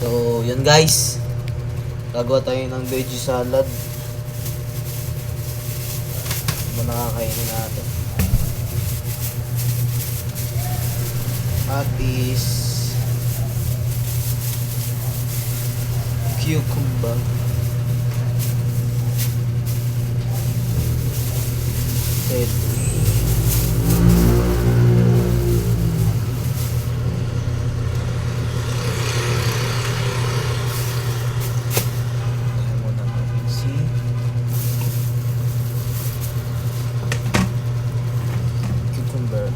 So, yun guys. Gagawa tayo ng veggie salad. Ano nakakainin natin? At is cucumber. Celery. Ayan muna natin si cucumber.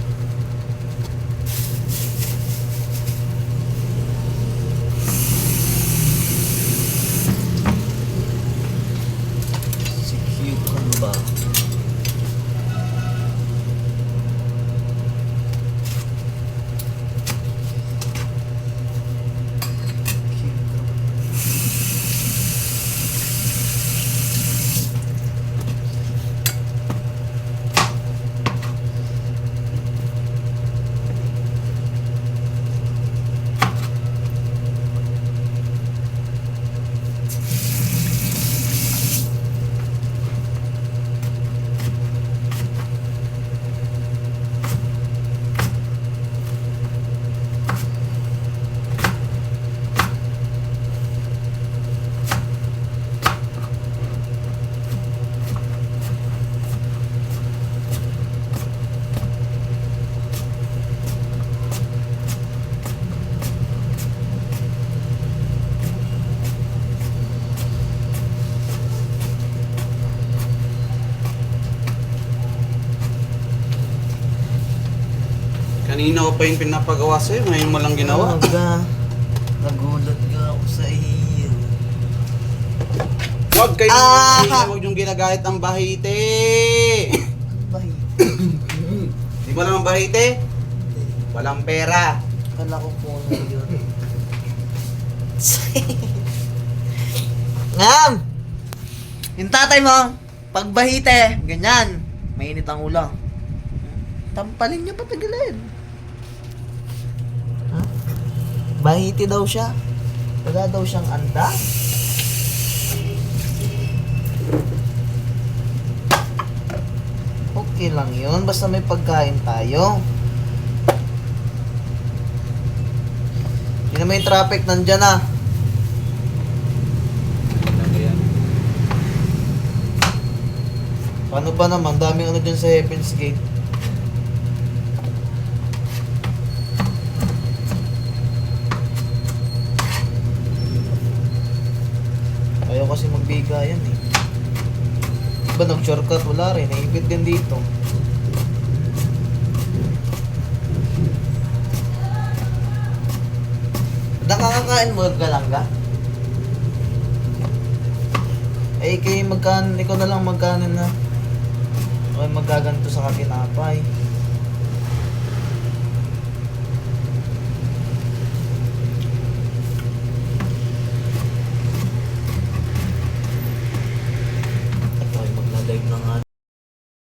Si cucumber. Kanina ko pa yung pinapagawa sa'yo, ngayon mo lang ginawa. Nagulat ka ako sa iyo. Huwag kayo, huwag yung ginagayat ang bahite. Bahite. Di ba naman bahite? Walang pera. Kala ko po na yun. Ngam! Yung tatay mo, pag bahite, ganyan, mainit ang ulo. Tampalin niyo patagilin. Ha? Bahiti daw siya. Wala daw siyang anda. Okay lang yun, basta may pagkain tayo. Hindi na may traffic, nandyan na. Paano ba naman? Daming ano dyan sa Heaven's Gate. Ayaw kasi magbigayan eh. Diba nag-shortcut? Wala rin. Naipit din dito. Nakakakain mo galangga? Eh, ikaw na lang magkanin na. Okay, magkaganto sa katinapay.